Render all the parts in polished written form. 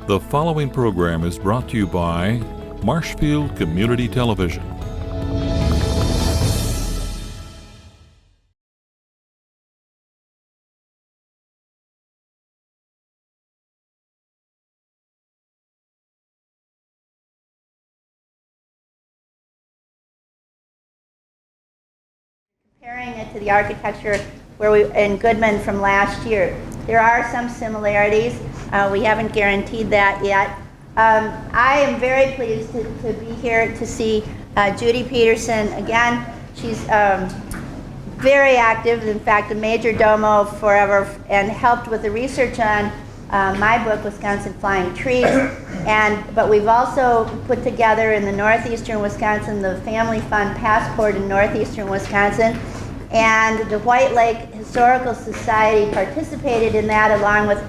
The following program is brought to you by Marshfield Community Television. Comparing it to the architecture in Goodman from last year, there are some similarities. We haven't guaranteed that yet. I am very pleased to be here to see Judy Peterson again. She's very active, in fact, a major domo forever, and helped with the research on my book, Wisconsin Flying Trees. But we've also put together in the northeastern Wisconsin the Family Fun Passport in northeastern Wisconsin. And the White Lake Historical Society participated in that along with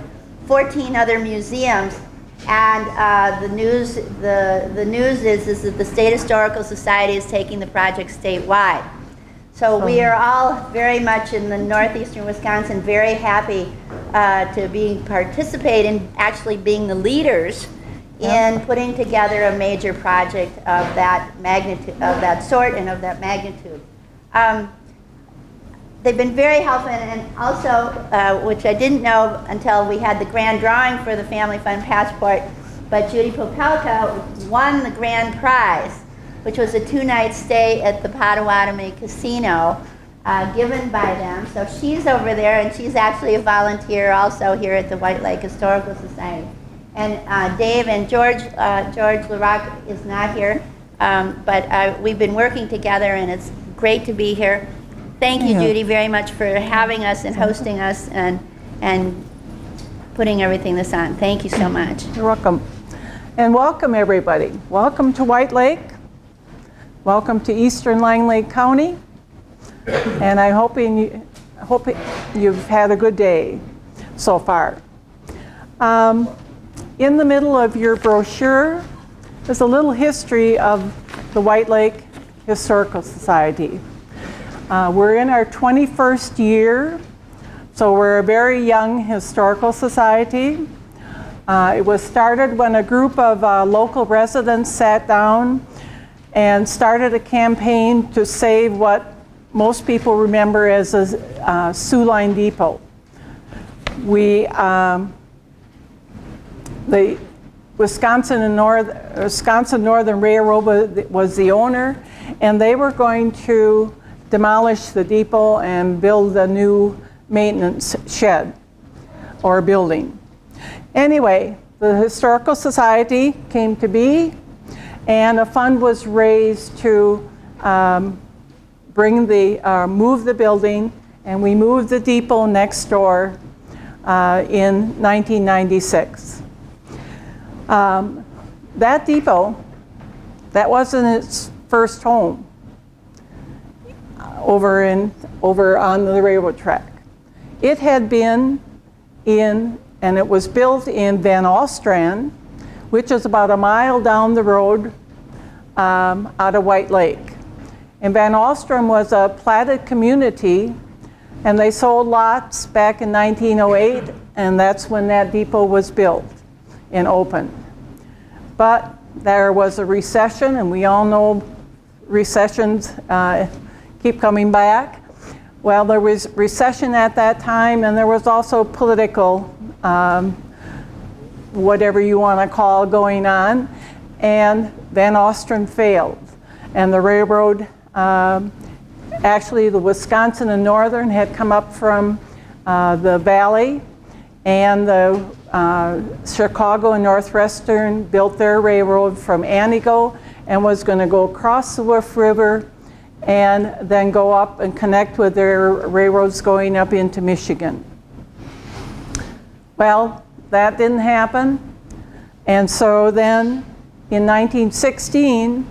14 other museums. And the news is that the State Historical Society is taking the project statewide. So we are all very much in the northeastern Wisconsin very happy to participate in actually being the leaders in putting together a major project of that magnitude, of that sort, and of that magnitude. They've been very helpful, and also, which I didn't know until we had the grand drawing for the Family Fun Passport, but Judy Popelka won the grand prize, which was a 2-night stay at the Potawatomi Casino given by them. So she's over there, and she's actually a volunteer also here at the White Lake Historical Society. And Dave and George LaRock is not here, but we've been working together, and it's great to be here. Thank you, Judy, very much for having us and hosting us and putting everything this on. Thank you so much. You're welcome. And welcome, everybody. Welcome to White Lake. Welcome to Eastern Langley County. And I hope you've had a good day so far. In the middle of your brochure is a little history of the White Lake Historical Society. We're in our 21st year, so we're a very young historical society. It was started when a group of local residents sat down and started a campaign to save what most people remember as a Sioux Line Depot. The Wisconsin Northern Railroad was the owner, and they were going to demolish the depot and build a new maintenance shed or building. Anyway, the Historical Society came to be, and a fund was raised to move the building, and we moved the depot next door in 1996. That depot, that wasn't its first home over on the railroad track. It had been and it was built in Van Alstrand, which is about a mile down the road out of White Lake. And Van Alstrand was a platted community, and they sold lots back in 1908, and that's when that depot was built and opened. But there was a recession, and we all know recessions keep coming back. Well, there was recession at that time, and there was also political, whatever you want to call, going on, and Van Alstrand failed. And the railroad, actually the Wisconsin and Northern had come up from the valley, and the Chicago and Northwestern built their railroad from Antigo and was going to go across the Wolf River and then go up and connect with their railroads going up into Michigan. Well, that didn't happen. And so then in 1916,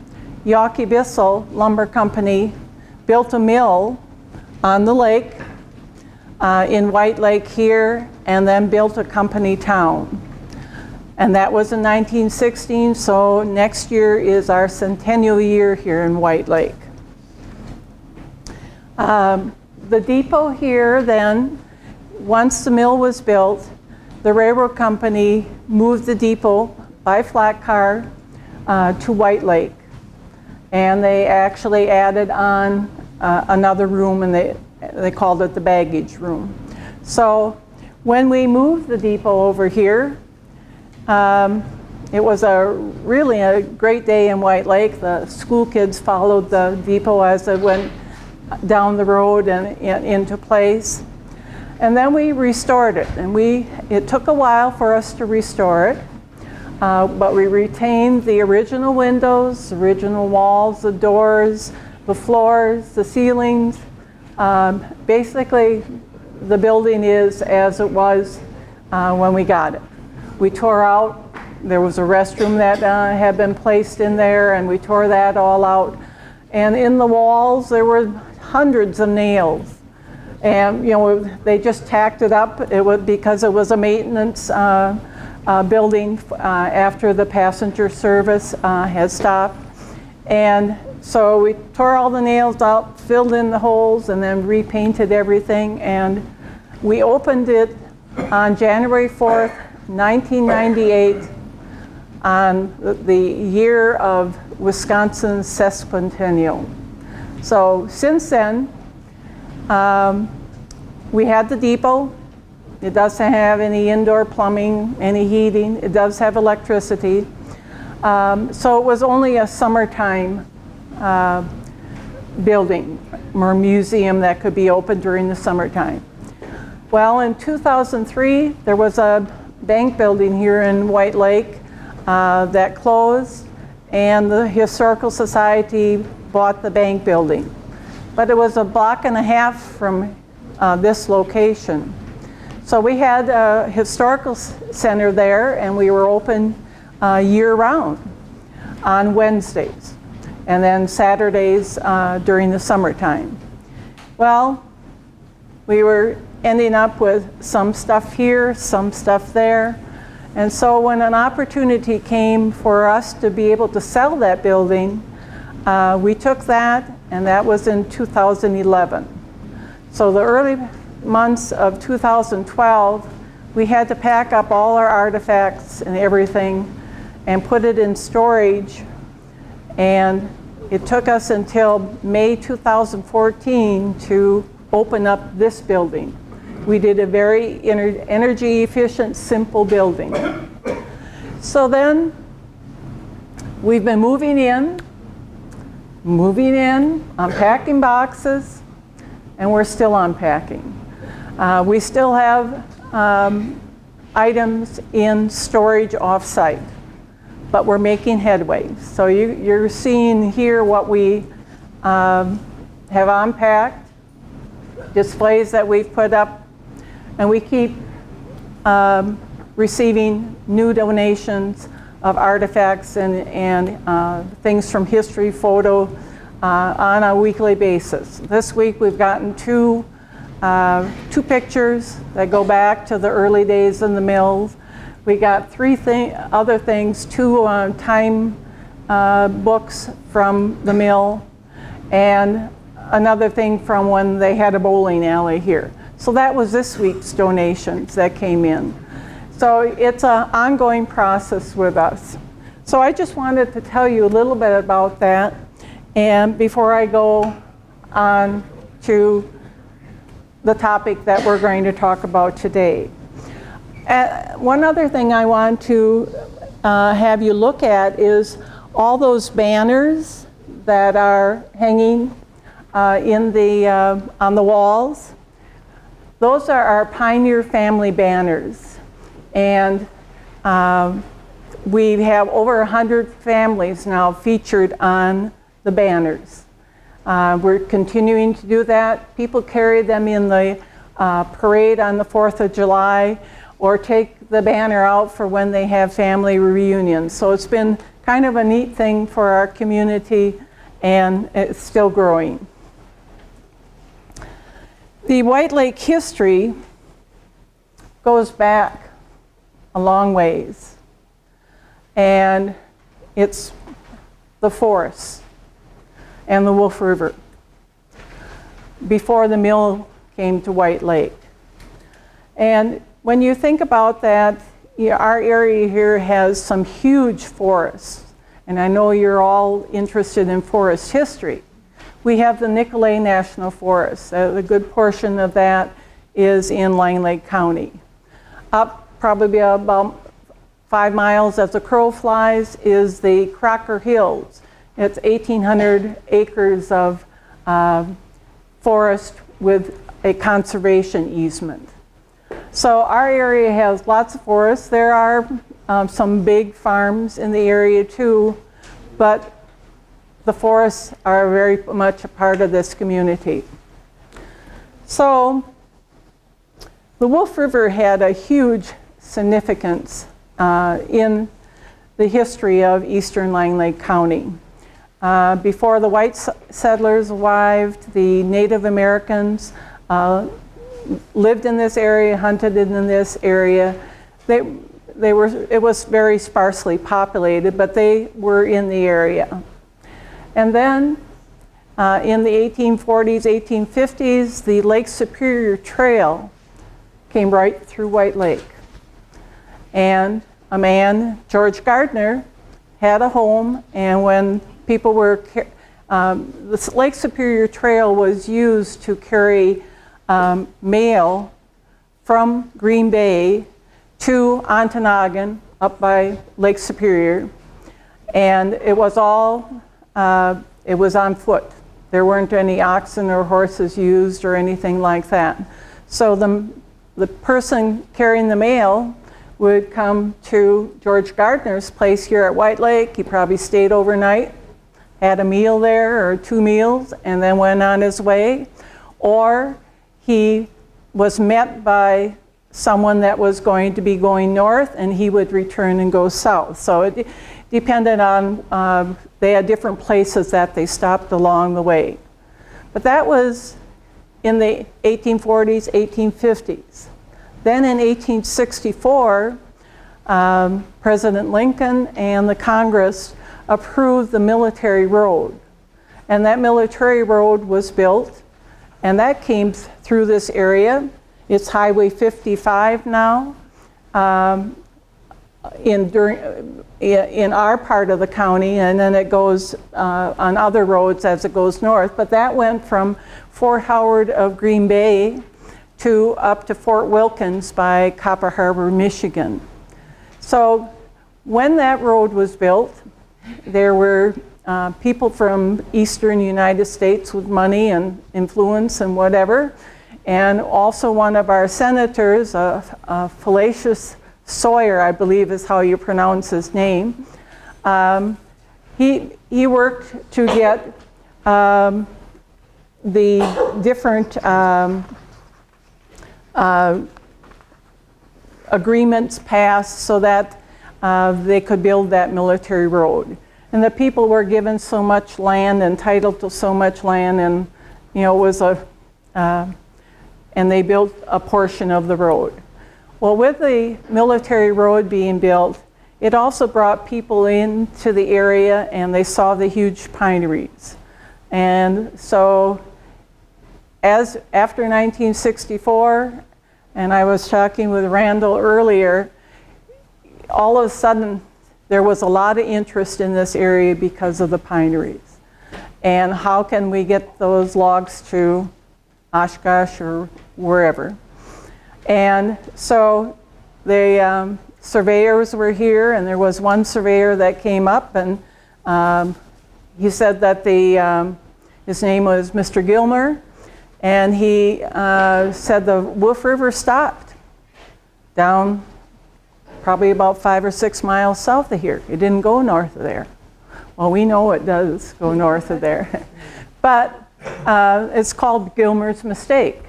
Yawkey Bissell Lumber Company built a mill on the lake in White Lake here, and then built a company town. And that was in 1916, so next year is our centennial year here in White Lake. The depot here then, once the mill was built, the railroad company moved the depot by flat car to White Lake. And they actually added on another room, and they called it the baggage room. So when we moved the depot over here, it was really a great day in White Lake. The school kids followed the depot as it went down the road and into place. And then we restored it, and it took a while for us to restore it, but we retained the original windows, the original walls, the doors, the floors, the ceilings. Basically, the building is as it was when we got it. We tore out, there was a restroom that had been placed in there, and we tore that all out. And in the walls, there were hundreds of nails. And they just tacked it up. It was because it was a maintenance building after the passenger service had stopped. And so we tore all the nails out, filled in the holes, and then repainted everything. And we opened it on January 4th, 1998, on the year of Wisconsin's sesquicentennial. So since then, we had the depot. It doesn't have any indoor plumbing, any heating. It does have electricity. So it was only a summertime building or museum that could be open during the summertime. Well, in 2003, there was a bank building here in White Lake that closed, and the Historical Society bought the bank building. But it was a block and a half from this location. So we had a historical center there, and we were open year-round on Wednesdays, and then Saturdays during the summertime. Well, we were ending up with some stuff here, some stuff there. And so when an opportunity came for us to be able to sell that building, we took that, and that was in 2011. So the early months of 2012, we had to pack up all our artifacts and everything and put it in storage. And it took us until May 2014 to open up this building. We did a very energy efficient, simple building. So then we've been moving in, unpacking boxes, and we're still unpacking. We still have items in storage off-site, but we're making headway. So you're seeing here what we have unpacked, displays that we've put up, and we keep receiving new donations of artifacts and things from history, photo, on a weekly basis. This week we've gotten two pictures that go back to the early days in the mills. We got three other things, two time books from the mill, and another thing from when they had a bowling alley here. So that was this week's donations that came in. So it's an ongoing process with us. So I just wanted to tell you a little bit about that, and before I go on to the topic that we're going to talk about today. One other thing I want to have you look at is all those banners that are hanging on the walls. Those are our Pioneer Family banners, and we have over 100 families now featured on the banners. We're continuing to do that. People carry them in the parade on the 4th of July, or take the banner out for when they have family reunions. So it's been kind of a neat thing for our community, and it's still growing. The White Lake history goes back a long ways, and it's the forests and the Wolf River before the mill came to White Lake. And when you think about that, our area here has some huge forests. And I know you're all interested in forest history. We have the Nicolet National Forest. A good portion of that is in Lang Lake County. Up probably about 5 miles as the crow flies is the Crocker Hills. It's 1,800 acres of forest with a conservation easement. So our area has lots of forests. There are some big farms in the area too, but the forests are very much a part of this community. So the Wolf River had a huge significance in the history of eastern Lang Lake County. Before the white settlers arrived, the Native Americans lived in this area, hunted in this area. It was very sparsely populated, but they were in the area. And then in the 1840s, 1850s, the Lake Superior Trail came right through White Lake. And a man, George Gardner, had a home, and when people were, the Lake Superior Trail was used to carry mail from Green Bay to Ontonagon up by Lake Superior, and it was all, it was on foot. There weren't any oxen or horses used or anything like that. So the person carrying the mail would come to George Gardner's place here at White Lake. He probably stayed overnight, had a meal there or 2 meals, and then went on his way. Or he was met by someone that was going to be going north, and he would return and go south. So it depended on, they had different places that they stopped along the way. But that was in the 1840s, 1850s. Then in 1864, President Lincoln and the Congress approved the military road. And that military road was built, and that came through this area. It's Highway 55 now in our part of the county, and then it goes on other roads as it goes north. But that went from Fort Howard of Green Bay to up to Fort Wilkins by Copper Harbor, Michigan. So when that road was built, there were people from eastern United States with money and influence and whatever, and also one of our senators, Fallacious Sawyer, I believe is how you pronounce his name. He worked to get the different agreements passed so that they could build that military road. And the people were given so much land, entitled to so much land, and it was and they built a portion of the road. Well, with the military road being built, it also brought people into the area, and they saw the huge pineries. And so after 1964, and I was talking with Randall earlier, all of a sudden there was a lot of interest in this area because of the pineries. And how can we get those logs to Oshkosh or wherever? And so the surveyors were here, and there was one surveyor that came up, and he said that his name was Mr. Gilmer, and he said the Wolf River stopped down probably about 5 or 6 miles south of here. It didn't go north of there. Well, we know it does go north of there. But it's called Gilmer's mistake.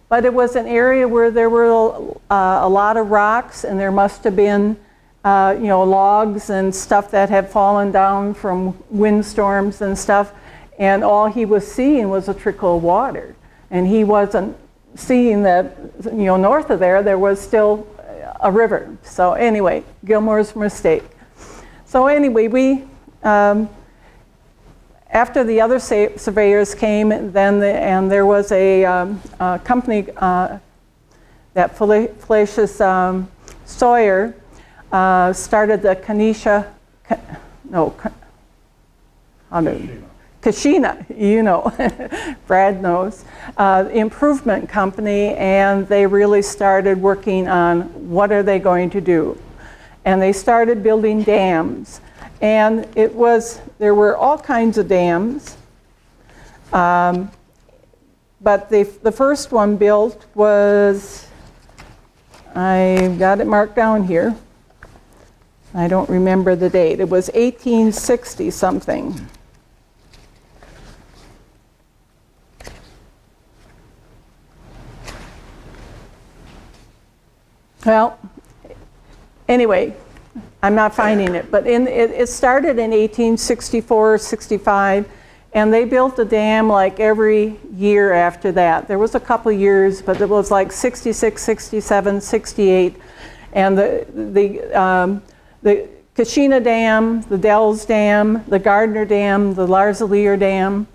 But it was an area where there were a lot of rocks, and there must have been logs and stuff that had fallen down from windstorms and stuff, and all he was seeing was a trickle of water. And he wasn't seeing that, north of there was still a river. So anyway, Gilmore's mistake. So anyway, we, after the other surveyors came, and there was a company that Flacius Sawyer started the Kashina, you know, Brad knows, improvement company, and they really started working on what are they going to do. And they started building dams. And there were all kinds of dams. But the first one built was, I got it marked down here. I don't remember the date. It was 1860 something. Well, anyway, I'm not finding it, but it started in 1864, 65, and they built a dam like every year after that. There was a couple years, but it was like 66, 67, 68, and the Kashina Dam, the Dells Dam, the Gardner Dam, the Larzalier Dam,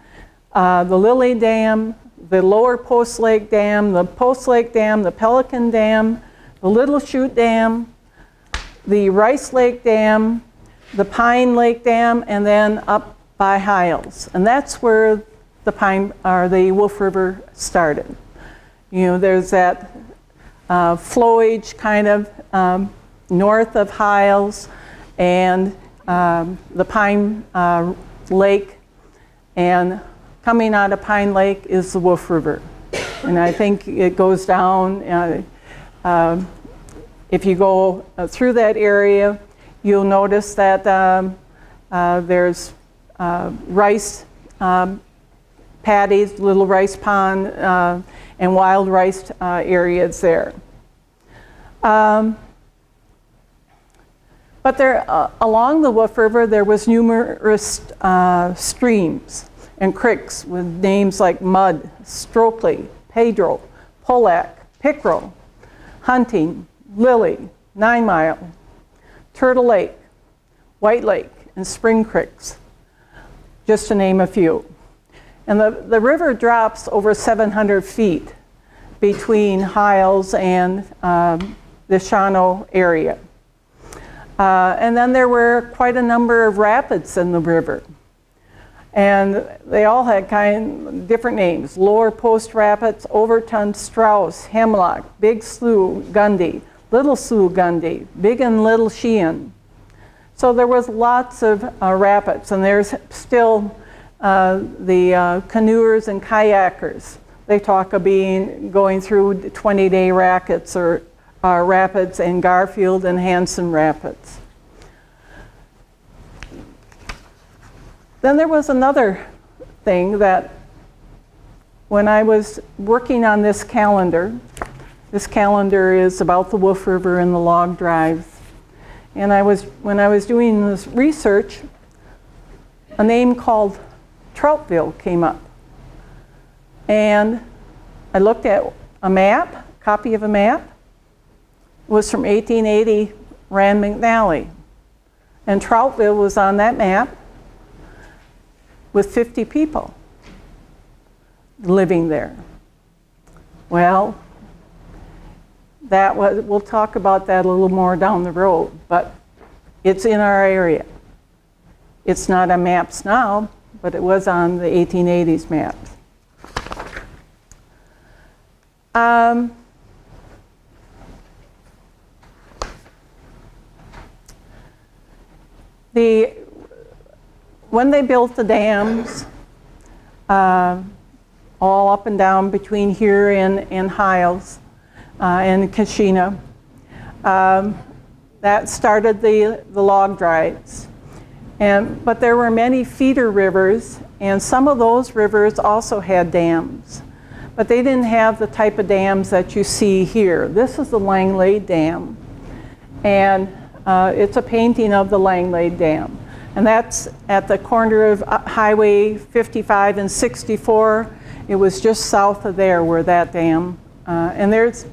the Lily Dam, the Lower Post Lake Dam, the Post Lake Dam, the Pelican Dam, the Little Chute Dam, the Rice Lake Dam, the Pine Lake Dam, and then up by Hiles. And that's where the Wolf River started. You know, there's that flowage kind of north of Hiles, and the Pine Lake, and coming out of Pine Lake is the Wolf River. And I think it goes down, if you go through that area, you'll notice that there's rice paddies, little rice pond, and wild rice areas there. But there, along the Wolf River, there was numerous streams and creeks with names like Mud, Strokley, Pedro, Polack, Pickerel, Hunting, Lily, 9 Mile, Turtle Lake, White Lake, and Spring Creeks, just to name a few. And the river drops over 700 feet between Hiles and the Shawano area. And then there were quite a number of rapids in the river. And they all had kind of different names: Lower Post Rapids, Overton, Strauss, Hemlock, Big Slough, Gundy, Little Slough, Gundy, Big and Little Sheehan. So there was lots of rapids, and there's still the canoers and kayakers. They talk of going through 20-day rapids or rapids in Garfield and Hanson Rapids. Then there was another thing that when I was working on this calendar is about the Wolf River and the log drives. And when I was doing this research, a name called Troutville came up. And I looked at a map, copy of a map. It was from 1880, Rand McNally. And Troutville was on that map with 50 people living there. Well, we'll talk about that a little more down the road, but it's in our area. It's not on maps now, but it was on the 1880s maps. When they built the dams, all up and down between here and Hiles and Kashina, that started the log drives. But there were many feeder rivers, and some of those rivers also had dams. But they didn't have the type of dams that you see here. This is the Langlade Dam, and it's a painting of the Langlade Dam. And that's at the corner of Highway 55 and 64. It was just south of there where that dam, and there's,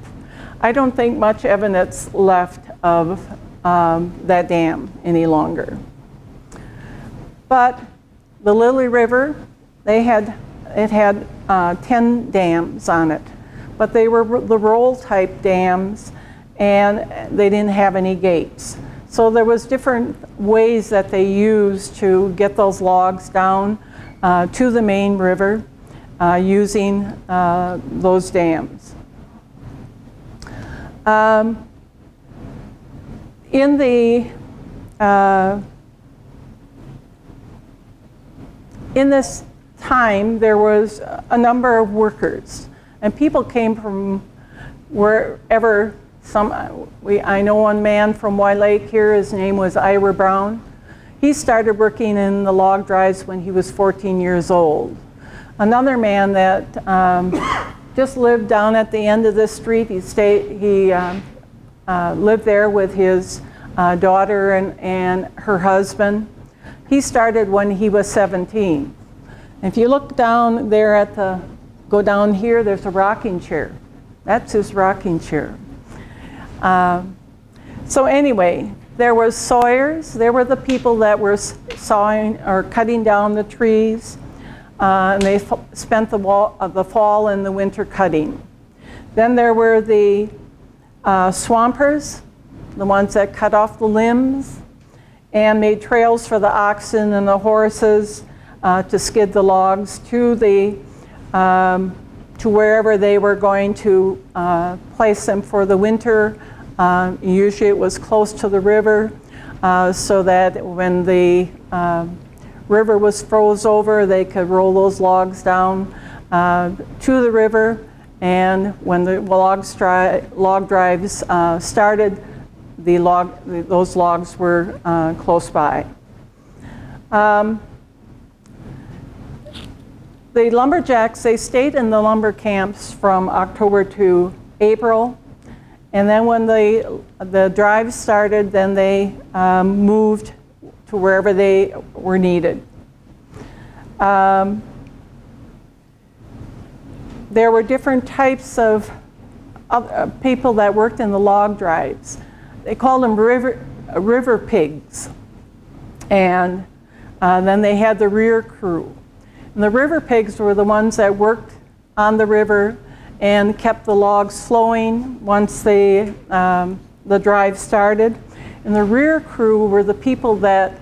I don't think much evidence left of that dam any longer. But the Lily River, it had 10 dams on it. but they were the roll-type dams, and they didn't have any gates. So there was different ways that they used to get those logs down to the main river using those dams. In this time, there was a number of workers, and people came from wherever. I know one man from White Lake here, his name was Ira Brown. He started working in the log drives when he was 14 years old. Another man that just lived down at the end of this street, he lived there with his daughter and her husband. He started when he was 17. If you look down there go down here, there's a rocking chair. That's his rocking chair. So anyway, there was sawyers. There were the people that were sawing or cutting down the trees, and they spent the fall and the winter cutting. Then there were the swampers, the ones that cut off the limbs and made trails for the oxen and the horses to skid the logs to wherever they were going to place them for the winter. Usually it was close to the river, so that when the river was froze over, they could roll those logs down to the river. And when the log drives started, those logs were close by. The lumberjacks, they stayed in the lumber camps from October to April. And then when the drive started, then they moved to wherever they were needed. There were different types of people that worked in the log drives. They called them river pigs. And then they had the rear crew. And the river pigs were the ones that worked on the river and kept the logs flowing once the drive started. And the rear crew were the people that,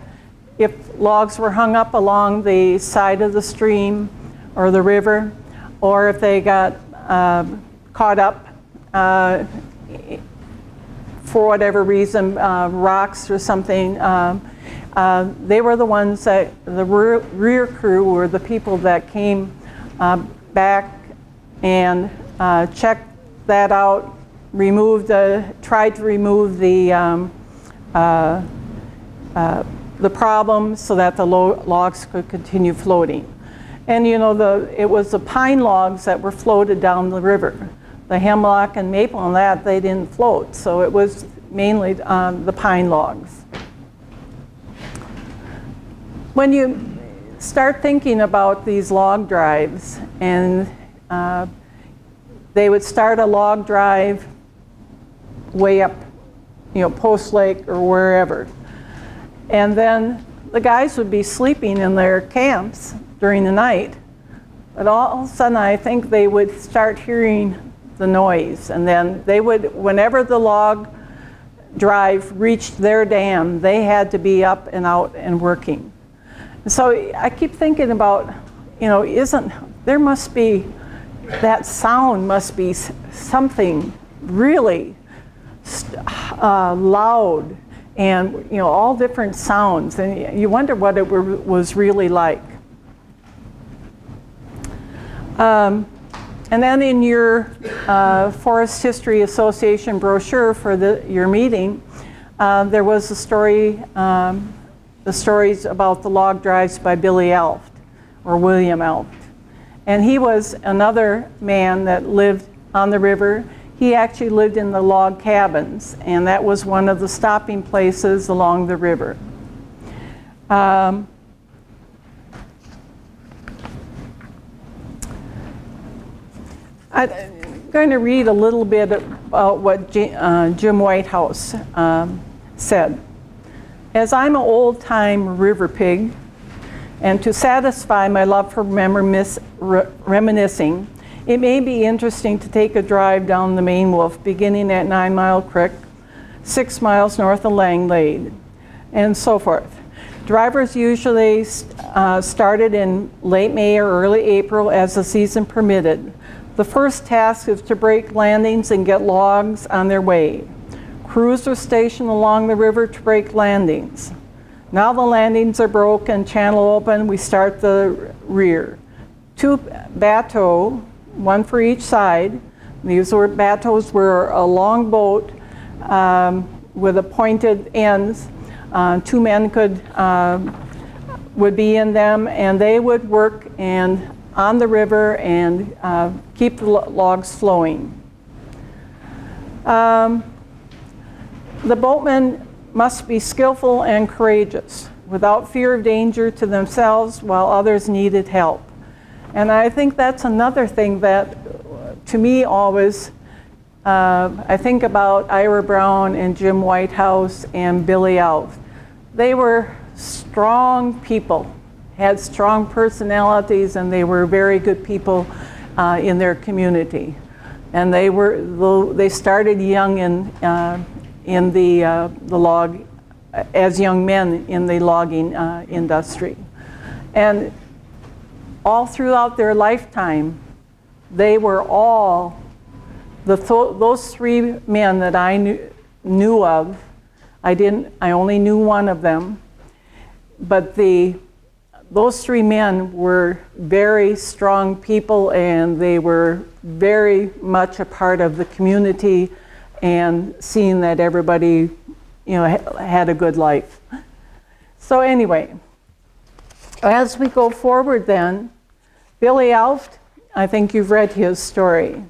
if logs were hung up along the side of the stream or the river, or if they got caught up for whatever reason, rocks or something, they were the ones that, the rear crew were the people that came back and checked that out, tried to remove the problem so that the logs could continue floating. And you know, it was the pine logs that were floated down the river. The hemlock and maple and that, they didn't float. So it was mainly the pine logs. When you start thinking about these log drives, and they would start a log drive way up, Post Lake or wherever. And then the guys would be sleeping in their camps during the night. But all of a sudden, I think they would start hearing the noise. And then they would, whenever the log drive reached their dam, they had to be up and out and working. So I keep thinking about, there must be, that sound must be something really loud, and all different sounds, and you wonder what it was really like. And then in your Forest History Association brochure for your meeting, there was a story, the stories about the log drives by Billy Elft, or William Elft. And he was another man that lived on the river. He actually lived in the log cabins, and that was one of the stopping places along the river. I'm going to read a little bit about what Jim Whitehouse said. As I'm an old-time river pig, and to satisfy my love for reminiscing, It may be interesting to take a drive down the Main Wolf, beginning at 9 Mile Creek, 6 miles north of Langlade, and so forth. Drivers usually started in late May or early April as the season permitted. The first task is to break landings and get logs on their way. Crews are stationed along the river to break landings. Now the landings are broke and channel open, we start the rear. 2 bateaux, 1 for each side. These bateaux were a long boat with a pointed ends. 2 men would be in them, and they would work on the river and keep the logs flowing. The boatmen must be skillful and courageous, without fear of danger to themselves while others needed help. And I think that's another thing that, to me, always, I think about Ira Brown and Jim Whitehouse and Billy Alf. They were strong people, had strong personalities, and they were very good people in their community. And they started young in the log, as young men in the logging industry. And all throughout their lifetime, they were all, those 3 men that I knew of, I only knew one of them, but those 3 men were very strong people, and they were very much a part of the community and seeing that everybody, had a good life. So anyway, as we go forward then, Billy Alf, I think you've read his story.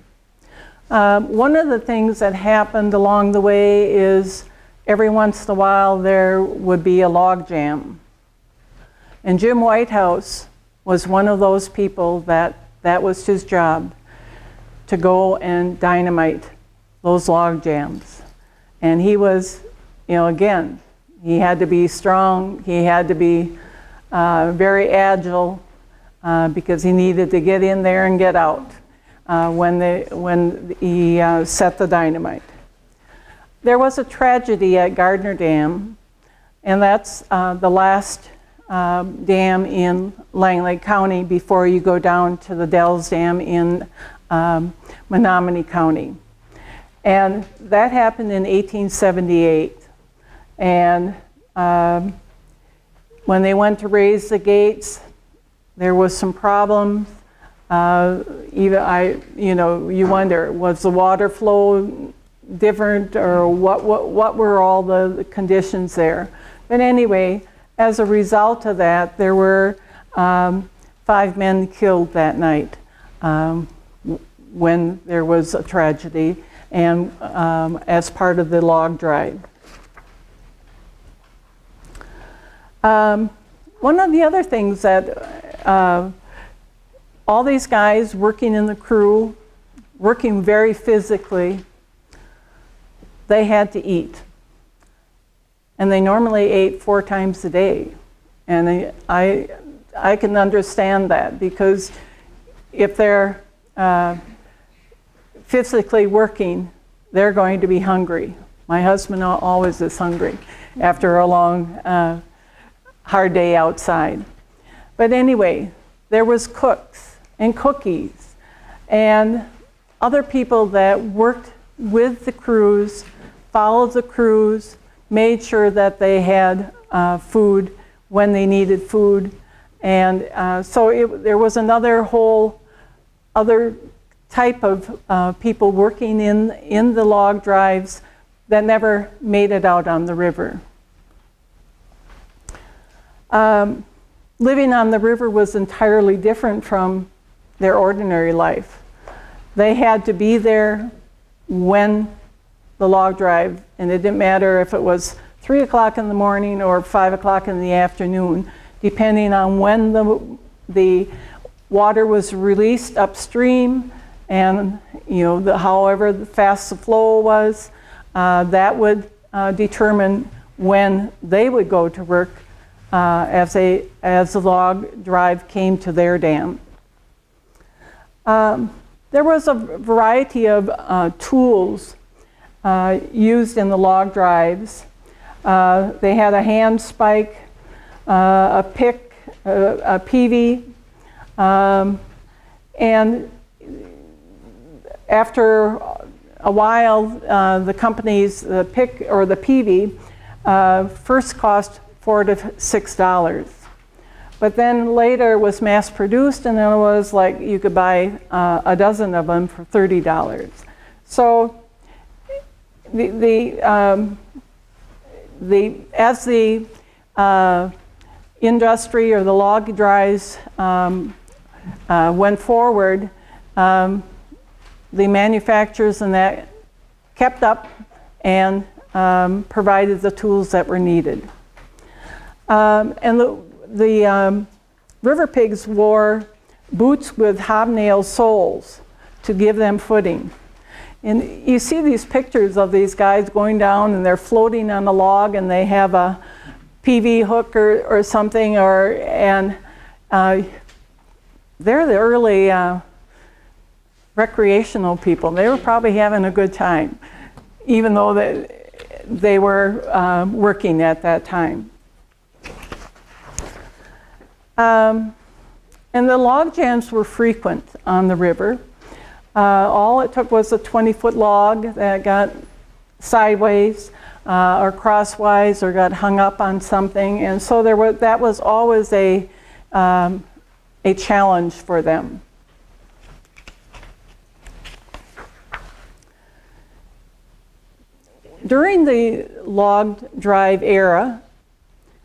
One of the things that happened along the way is every once in a while there would be a log jam. And Jim Whitehouse was one of those people that was his job, to go and dynamite those log jams. And he was, again, he had to be strong, he had to be very agile, because he needed to get in there and get out when he set the dynamite. There was a tragedy at Gardner Dam, and that's the last dam in Langley County before you go down to the Dells Dam in Menominee County. And that happened in 1878. And when they went to raise the gates, there was some problems. You wonder, was the water flow different, or what were all the conditions there? But anyway, as a result of that, there were 5 men killed that night when there was a tragedy, and as part of the log drive. One of the other things that all these guys working in the crew, working very physically, they had to eat. And they normally ate 4 times a day. And I can understand that, because if they're physically working, they're going to be hungry. My husband always is hungry after a long, hard day outside. But anyway, there was cooks and cookies and other people that worked with the crews, followed the crews, made sure that they had food when they needed food. And so there was another other type of people working in the log drives that never made it out on the river. Living on the river was entirely different from their ordinary life. They had to be there when the log drive, and it didn't matter if it was 3 o'clock in the morning or 5 o'clock in the afternoon, depending on when the water was released upstream, and however fast the flow was, that would determine when they would go to work as the log drive came to their dam. there was a variety of tools used in the log drives. They had a hand spike, a pick, a peavey, and after a while, the companies, the pick or the peavey, first cost $4 to $6. But then later was mass produced, and then it was like you could buy a dozen of them for $30. So as the industry or the log drives went forward, the manufacturers and that kept up and provided the tools that were needed. And the river pigs wore boots with hobnail soles to give them footing. And you see these pictures of these guys going down and they're floating on a log and they have a PV hook or something, and they're the early recreational people. They were probably having a good time, even though they were working at that time. And the log jams were frequent on the river. All it took was a 20-foot log that got sideways or crosswise or got hung up on something, and so that was always a challenge for them. During the log drive era,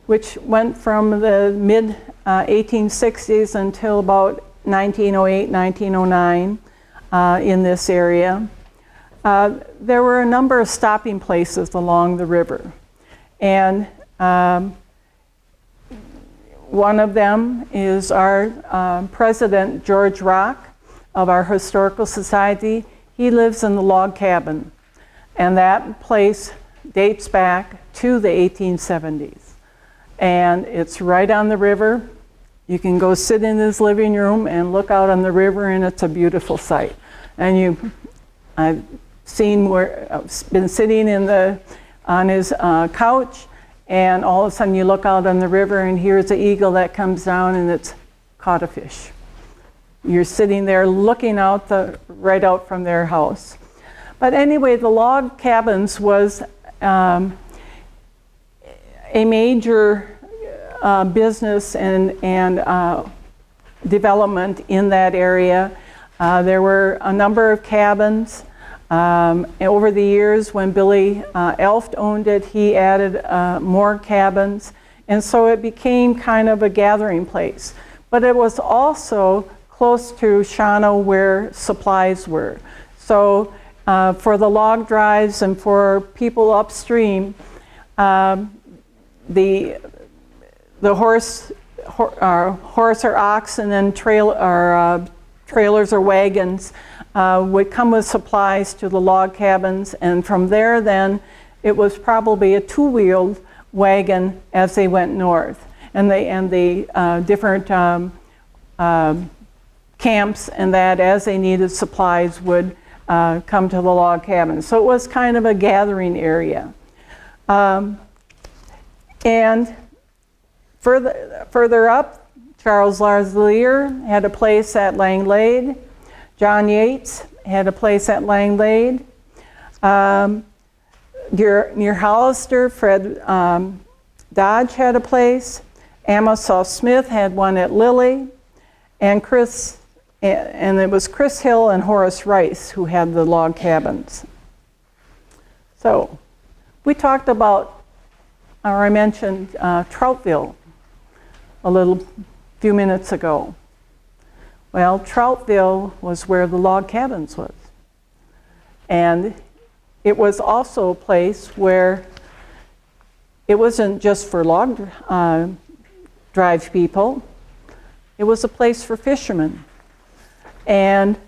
which went from the mid 1860s until about 1908, 1909 in this area, there were a number of stopping places along the river. And one of them is our president, George Rock, of our Historical Society. He lives in the log cabin. And that place dates back to the 1870s. And it's right on the river. You can go sit in his living room and look out on the river, and it's a beautiful sight. And I've been sitting on his couch, and all of a sudden you look out on the river and here's an eagle that comes down and it's caught a fish. You're sitting there looking out right out from their house. But anyway, the log cabins was a major business and development in that area. There were a number of cabins. And over the years, when Billy Elft owned it, he added more cabins. And so it became kind of a gathering place. But it was also close to Shawano where supplies were. So for the log drives and for people upstream, the horse or ox and then trailers or wagons would come with supplies to the log cabins, and from there then it was probably a two-wheeled wagon as they went north, and the different camps and that as they needed supplies would come to the log cabins. So it was kind of a gathering area. And further up, Charles Larslier had a place at Langlade. John Yates had a place at Langlade. Near Hollister, Fred Dodge had a place. Amos Smith had one at Lilly. And it was Chris Hill and Horace Rice who had the log cabins. So we talked about, or I mentioned Troutville a few minutes ago. Well, Troutville was where the log cabins was. And it was also a place where it wasn't just for log drive people, it was a place for fishermen. And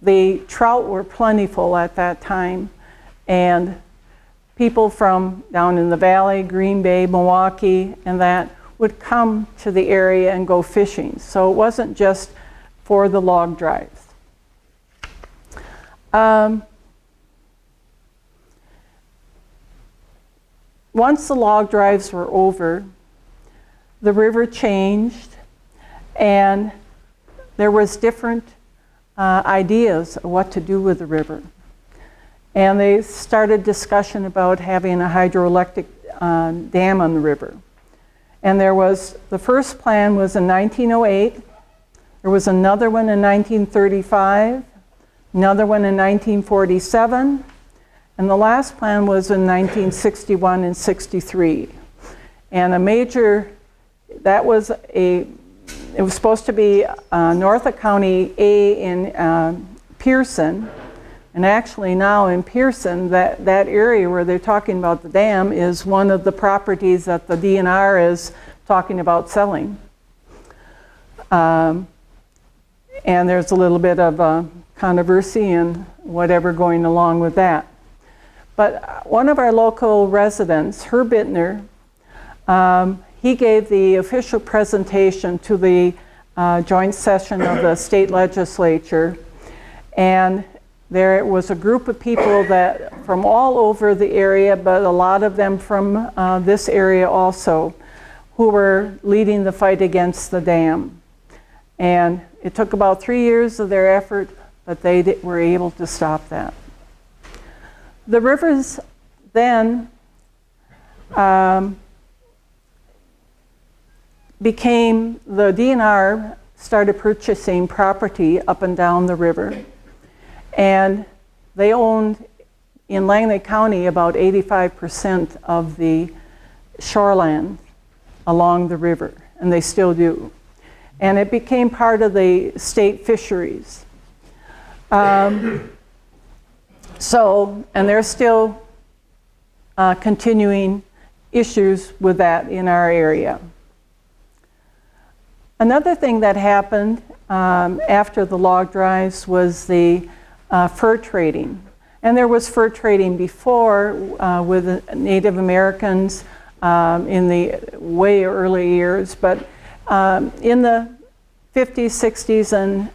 the trout were plentiful at that time, and people from down in the valley, Green Bay, Milwaukee, and that would come to the area and go fishing. So it wasn't just for the log drives. Once the log drives were over, the river changed, and there was different ideas of what to do with the river. And they started discussion about having a hydroelectric dam on the river. And the first plan was in 1908, there was another one in 1935, another one in 1947, and the last plan was in 1961 and 63. And it was supposed to be Norfolk County A in Pearson, and actually now in Pearson, that area where they're talking about the dam is one of the properties that the DNR is talking about selling. And there's a little bit of controversy and whatever going along with that. But one of our local residents, Herb Bittner, he gave the official presentation to the joint session of the state legislature, and there was a group of people that from all over the area, but a lot of them from this area also, who were leading the fight against the dam. And it took about 3 years of their effort, but they were able to stop that. The rivers then the DNR started purchasing property up and down the river. And they owned, in Langley County, about 85% of the shoreland along the river, and they still do. And it became part of the state fisheries. And there's still continuing issues with that in our area. Another thing that happened after the log drives was the fur trading. And there was fur trading before with Native Americans in the way early years, but in the 50s, 60s, and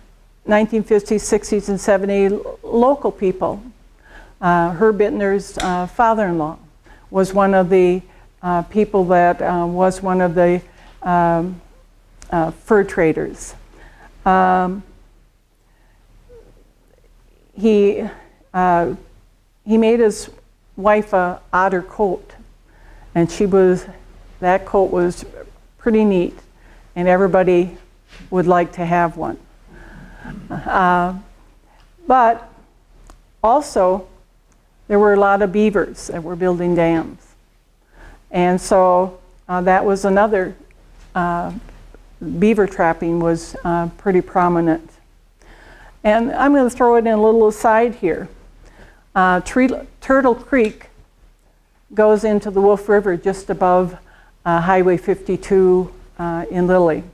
1950s, 60s, and 70s, local people, Herb Bittner's father-in-law was one of the people that was one of the fur traders. He made his wife a otter coat, and that coat was pretty neat, and everybody would like to have one. But also, there were a lot of beavers that were building dams. And so that was another, beaver trapping was pretty prominent. And I'm going to throw it in a little aside here. Turtle Creek goes into the Wolf River just above Highway 52 in Lilly.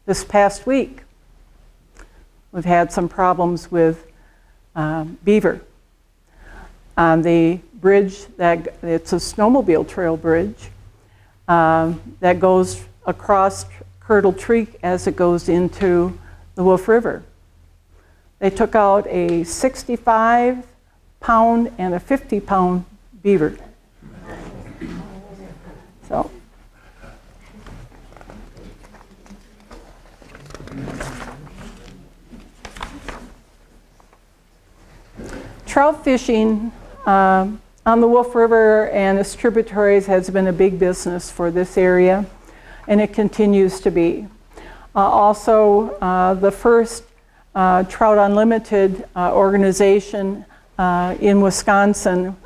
This past week, we've had some problems with beaver. On the bridge, it's a snowmobile trail bridge that goes across Turtle Creek as it goes into the Wolf River. They took out a 65-pound and a 50-pound beaver. So, trout fishing on the Wolf River and its tributaries has been a big business for this area, and it continues to be. Also, the first Trout Unlimited organization in Wisconsin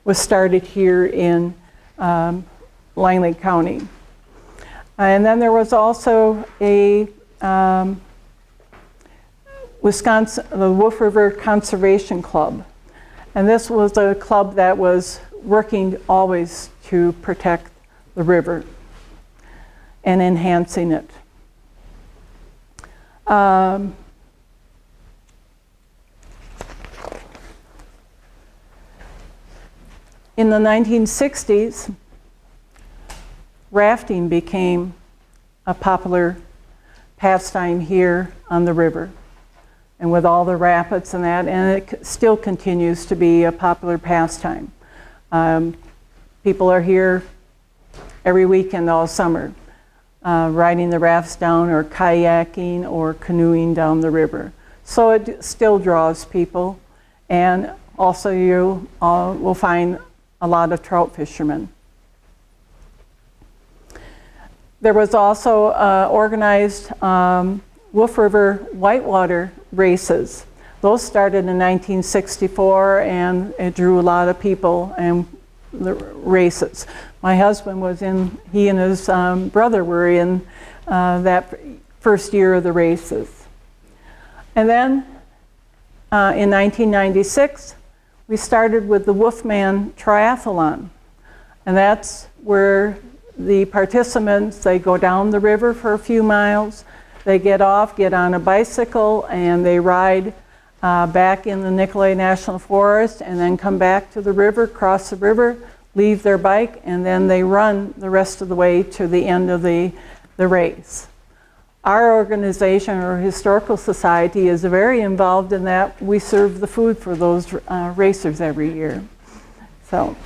was started here in Langley County. And then there was also a the Wolf River Conservation Club. And this was a club that was working always to protect the river and enhancing it. In the 1960s, rafting became a popular pastime here on the river. and with all the rapids and that, and it still continues to be a popular pastime. People are here every weekend all summer, riding the rafts down or kayaking or canoeing down the river. So it still draws people, and also you will find a lot of trout fishermen. There was also organized Wolf River whitewater races. Those started in 1964, and it drew a lot of people and the races. My husband was in, he and his brother were in that first year of the races. And then in 1996, we started with the Wolfman Triathlon. And that's where the participants, they go down the river for a few miles, they get off, get on a bicycle, and they ride back in the Nicolet National Forest, and then come back to the river, cross the river, leave their bike, and then they run the rest of the way to the end of the race. Our organization, or Historical Society, is very involved in that. We serve the food for those racers every year. So.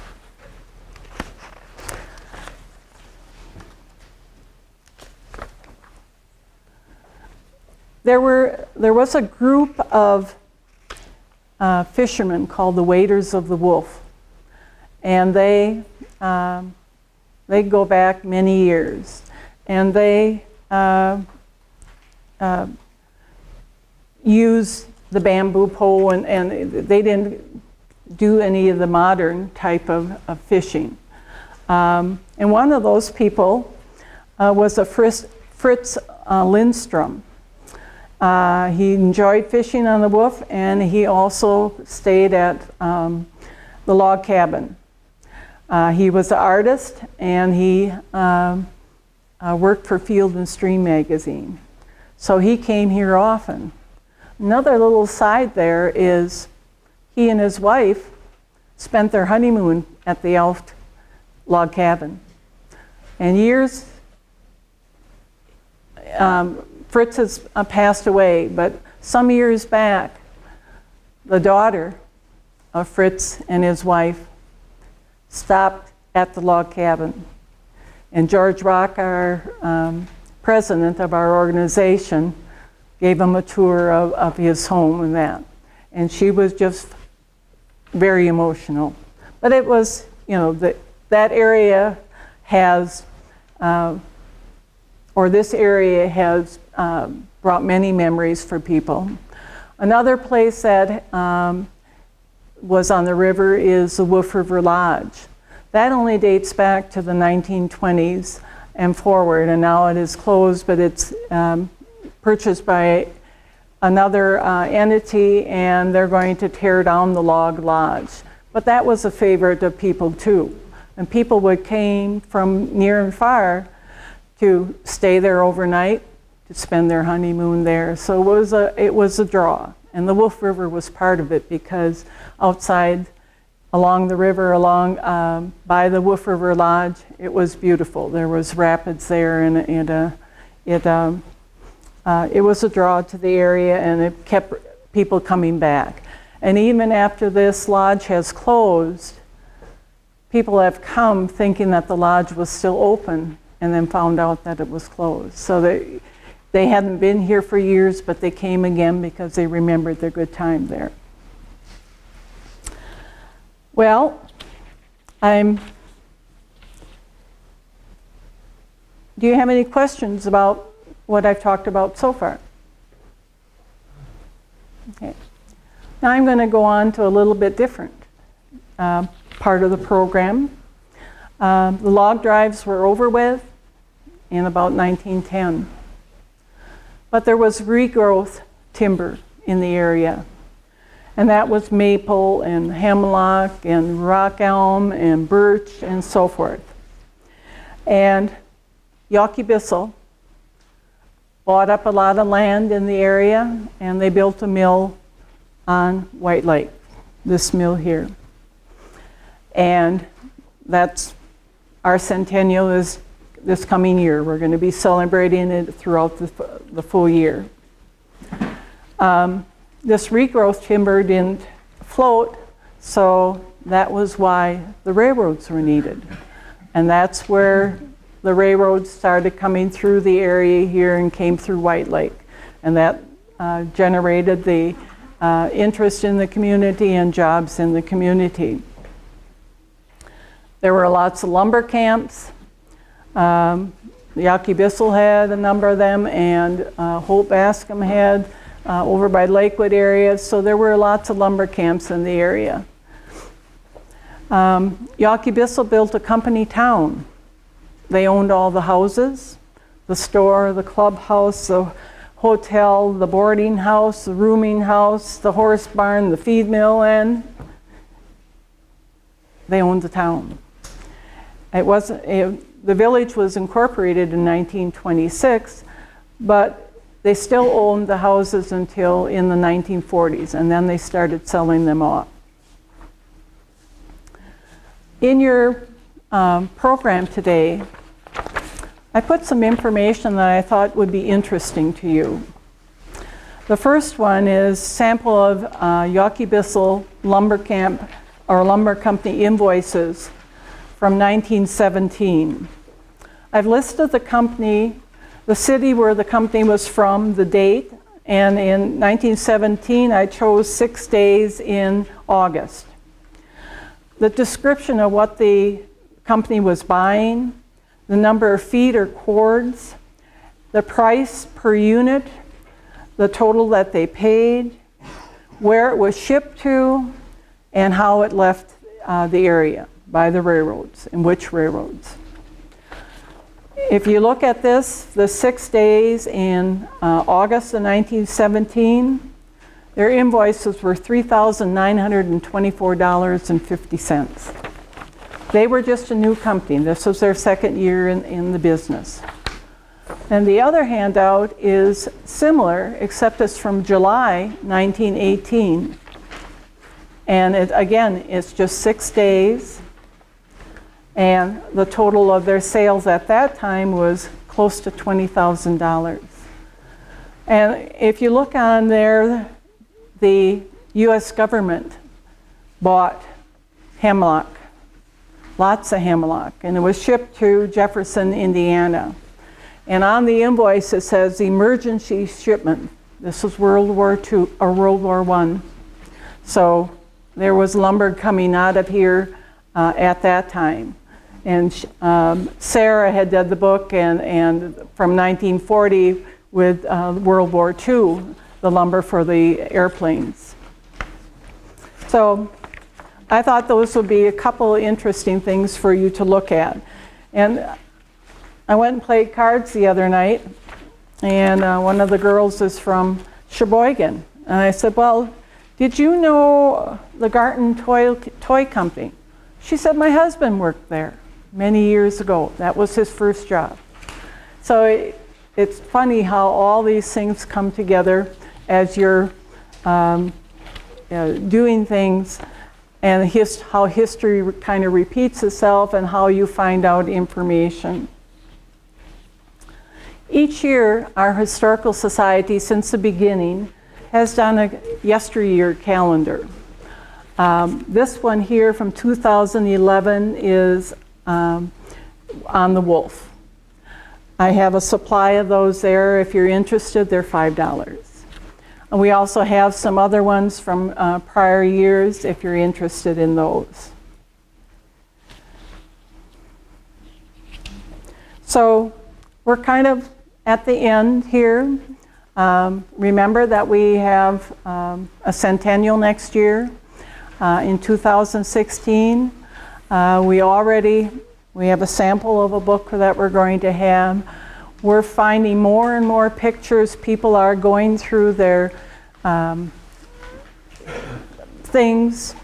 There was a group of fishermen called the Waders of the Wolf, and they go back many years, and they use the bamboo pole, and they didn't do any of the modern type of fishing. And one of those people was a Fritz Lindstrom. He enjoyed fishing on the Wolf, and he also stayed at the log cabin. He was an artist, and he worked for Field and Stream magazine. So he came here often. Another little side there is he and his wife spent their honeymoon at the Elft log cabin. And years, Fritz has passed away, but some years back, the daughter of Fritz and his wife stopped at the log cabin. And George Rock, our president of our organization, gave him a tour of his home and that. And she was just very emotional. But it was, you know, that area has, or this area has brought many memories for people. Another place that was on the river is the Wolf River Lodge. That only dates back to the 1920s and forward, and now it is closed, but it's purchased by another entity, and they're going to tear down the log lodge. But that was a favorite of people too. And people came from near and far to stay there overnight, to spend their honeymoon there. So it was a draw. And the Wolf River was part of it, because outside along the river, by the Wolf River Lodge, it was beautiful. There was rapids there, and it was a draw to the area, and it kept people coming back. And even after this lodge has closed, people have come thinking that the lodge was still open, and then found out that it was closed. So they hadn't been here for years, but they came again because they remembered their good time there. Well, do you have any questions about what I've talked about so far? Okay. Now I'm going to go on to a little bit different part of the program. The log drives were over with in about 1910. But there was regrowth timber in the area. And that was maple and hemlock and rock elm and birch and so forth. And Yawkey Bissell bought up a lot of land in the area, and they built a mill on White Lake, this mill here. And that's our centennial is this coming year. We're going to be celebrating it throughout the full year. this regrowth timber didn't float, so that was why the railroads were needed. And that's where the railroads started coming through the area here and came through White Lake. And that generated the interest in the community and jobs in the community. There were lots of lumber camps. Yawkey Bissell had a number of them, and Holt Bascom had over by Lakewood area. So there were lots of lumber camps in the area. Yawkey Bissell built a company town. They owned all the houses, the store, the clubhouse, the hotel, the boarding house, the rooming house, the horse barn, the feed mill, and they owned the town. The village was incorporated in 1926, but they still owned the houses until in the 1940s, and then they started selling them off. In your program today, I put some information that I thought would be interesting to you. The first one is sample of Yawkey Bissell lumber camp or lumber company invoices from 1917. I've listed the company, the city where the company was from, the date, and in 1917 I chose 6 days in August. The description of what the company was buying, the number of feet or cords, the price per unit, the total that they paid, where it was shipped to, and how it left the area by the railroads, and which railroads. If you look at this, the 6 days in August of 1917, their invoices were $3,924.50. They were just a new company. This was their second year in the business. And the other handout is similar, except it's from July 1918. And again, it's just 6 days. And the total of their sales at that time was close to $20,000. And if you look on there, the U.S. government bought hemlock, lots of hemlock, and it was shipped to Jefferson, Indiana. And on the invoice it says emergency shipment. This was World War II or World War I. So there was lumber coming out of here at that time. And Sarah had done the book and from 1940 with World War II, the lumber for the airplanes. So I thought those would be a couple of interesting things for you to look at. And I went and played cards the other night, and one of the girls is from Sheboygan. And I said, well, did you know the Garton Toy Company? She said, my husband worked there many years ago. That was his first job. So it's funny how all these things come together as you're doing things, and how history kind of repeats itself and how you find out information. Each year, our Historical Society, since the beginning, has done a yesteryear calendar. This one here from 2011 is on the wolf. I have a supply of those there. If you're interested, they're $5. And we also have some other ones from prior years if you're interested in those. So we're kind of at the end here. Remember that we have a centennial next year in 2016. We have a sample of a book that we're going to have. We're finding more and more pictures. People are going through their things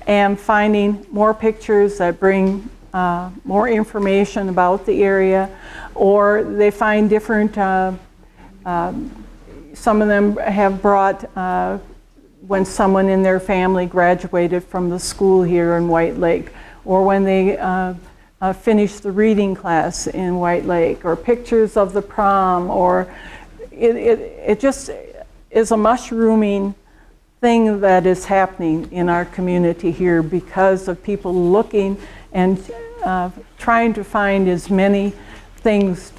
and finding more pictures that bring more information about the area, or they find different, some of them have brought when someone in their family graduated from the school here in White Lake, or when they finished the reading class in White Lake, or pictures of the prom, or it just is a mushrooming thing that is happening in our community here because of people looking and trying to find as many things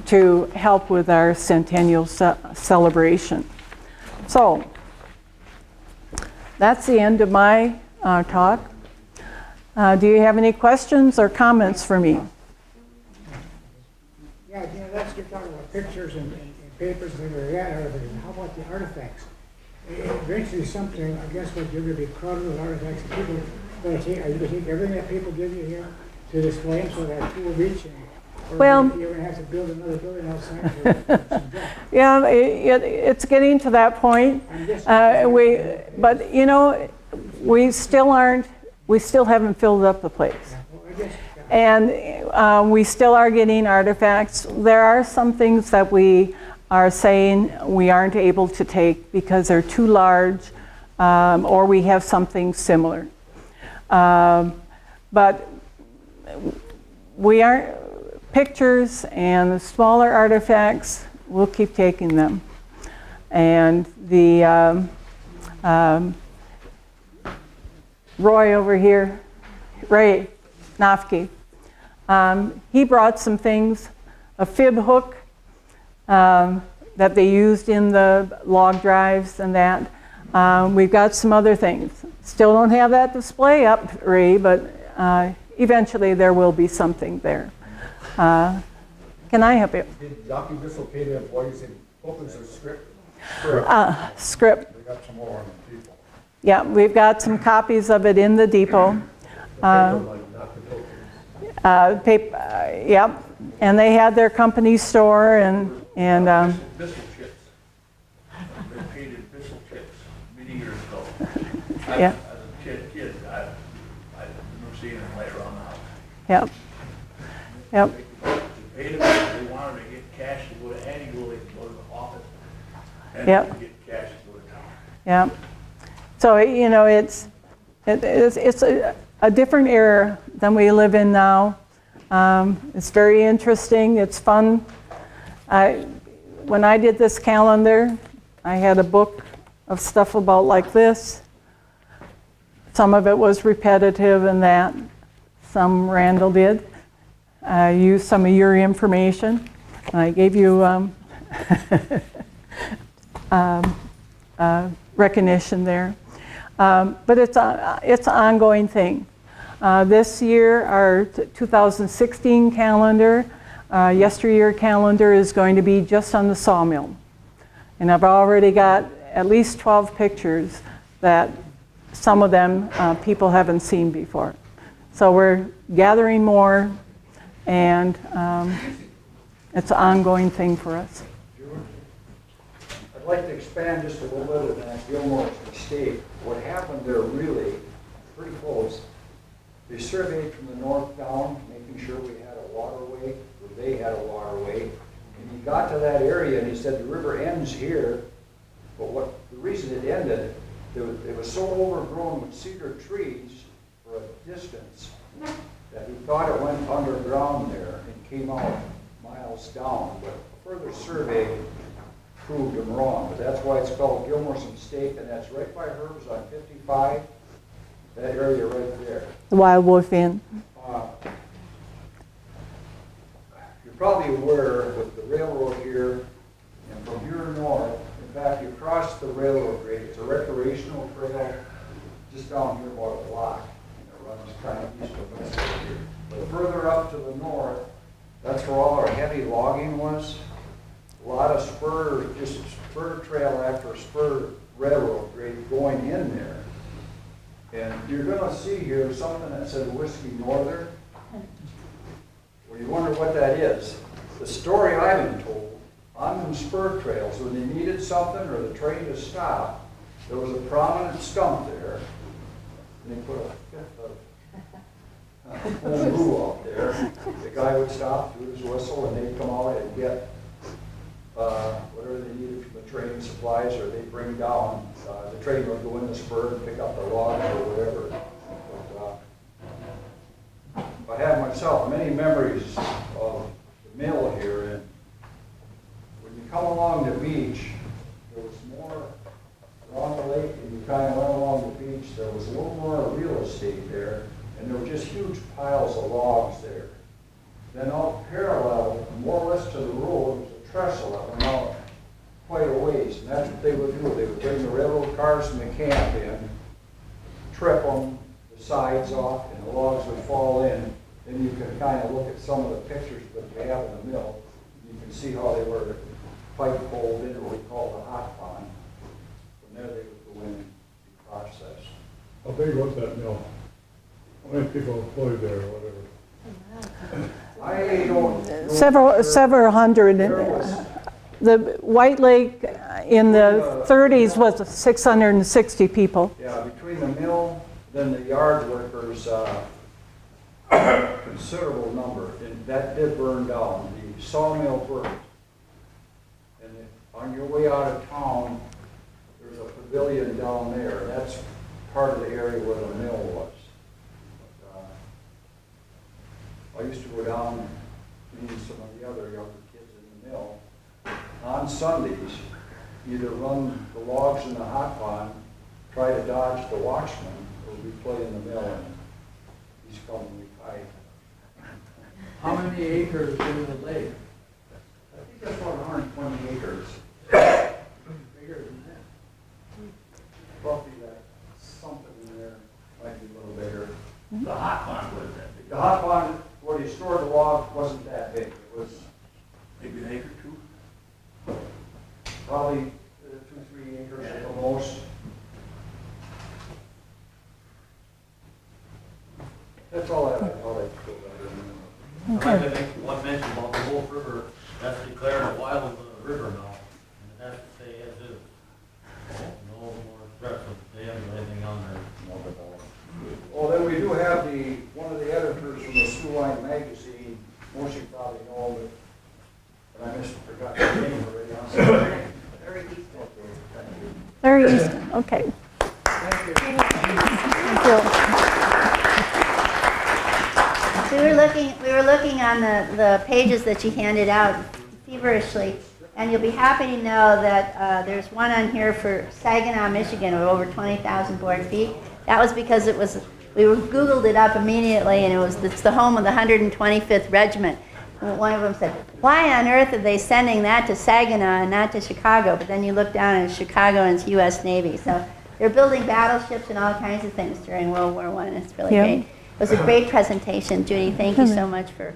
to help with our centennial celebration. So that's the end of my talk. Do you have any questions or comments for me? Yeah, that's, you're talking about pictures and papers and things like that, everything. How about the artifacts? Eventually something, I guess what you're going to be crowded with artifacts, and people going to take, are you going to take everything that people give you here to display them so that two will reach? Or Well, you're going to have to build another building outside for yeah, it's getting to that point. But you know, we still haven't filled up the place. And we still are getting artifacts. There are some things that we are saying we aren't able to take because they're too large, or we have something similar. But we are pictures and the smaller artifacts, we'll keep taking them. And the Roy over here, Ray Nofke, he brought some things, a fib hook that they used in the log drives and that. We've got some other things. Still don't have that display up, Ray, but eventually there will be something there. Can I help you? Did Dr. Bissell pay the employees in opens or script? Script. They got some more on the people. Yeah, we've got some copies of it in the depot. Yep, and they had their company store and Bissell chips. They painted Bissell chips many years ago. Yeah. As a kid, I remember seeing them later on the house. Yep. Yep. They paid them, they wanted to get cash to go to annually to go to the office. And Yep. to get cash to go to town. Yeah. So, you know, it's a different era than we live in now. It's very interesting. It's fun. When I did this calendar, I had a book of stuff about like this. Some of it was repetitive and that. Some Randall did. I used some of your information. I gave you recognition there. But it's an ongoing thing. This year, our 2016 calendar, yesteryear calendar is going to be just on the Sawmill. And I've already got at least 12 pictures that some of them people haven't seen before. So we're gathering more, and it's an ongoing thing for us. I'd like to expand just a little bit on that Gilmore's mistake. What happened there really, pretty close, they surveyed from the north down, making sure we had a waterway, or they had a waterway. And he got to that area and he said, the river ends here, but the reason it ended, it was so overgrown with cedar trees for a distance that he thought it went underground there and came out miles down. But a further survey proved him wrong. But that's why it's called Gilmore's mistake, and that's right by Herb's on 55, that area right there. The Wild Wolf Inn. You're probably aware with the railroad here, and from here north, in fact, you cross the railroad grade. It's a recreational trail just down here about a block. And it runs kind of east of west here. But further up to the north, that's where all our heavy logging was. A lot of just spur trail after spur railroad grade going in there. And you're going to see here something that said Whiskey Northern. Well, you wonder what that is. The story I've been told, on them spur trails, when they needed something or the train to stop, there was a prominent stump there, and they put a fifth of bamboo out there. The guy would stop, do his whistle, and they'd come out and get whatever they needed from the train, supplies, or they'd bring down. The train would go in the spur and pick up the logs or whatever. But, I have myself many memories of the mill here, and when you come along the beach, there was more along the lake, and you come out parallel, more or less to the road, was a trestle that went out quite a ways. And that's what they would do. They would bring the railroad cars from the camp in, trip them, the sides off, and the logs would fall in. Then you can kind of look at some of the pictures that they have in the mill. You can see how they were pipe pulled into what we call the hot pond. From there, they would go in and be processed. How big was that mill? How many people employed there or whatever? I don't know. Several hundred. There was- The White Lake in the 30s was 660 people. Yeah, between the mill, then the yard workers, considerable number, and that did burn down. The sawmill burned. And on your way out of town, there's a pavilion down there. That's part of the area where the mill was. But, I used to go down, meeting some of the other younger kids in the mill. On Sundays, either run the logs in the hot pond, try to dodge the watchman, or we play in the mill and he's coming, we fight. How many acres in the lake? I think that's about 120 acres. Bigger than that. Roughly that, something in there, might be a little bigger. The hot pond was that big. The hot pond where you stored the log wasn't that big. It was Maybe an acre, two? probably 2-3 acres at the most. That's all I thought I'd go about. I'd like to make one mention about the Wolf River, that's declared a wild river now, and it has to stay as is. No more threats of dams or anything on there. Well, then we do have one of the editors from the Sioux Line magazine, most of you probably know, but I forgot his name already. I'm sorry. Larry Easton, okay. Thank you. Thank you. We were looking on the pages that you handed out feverishly, and you'll be happy to know that there's one on here for Saginaw, Michigan, of over 20,000 board feet. That was because we Googled it up immediately, and it's the home of the 125th Regiment. And one of them said, why on earth are they sending that to Saginaw and not to Chicago? But then you look down and it's Chicago and it's U.S. Navy. So they're building battleships and all kinds of things during World War I. It's really great. It was a great presentation, Judy. Thank you so much for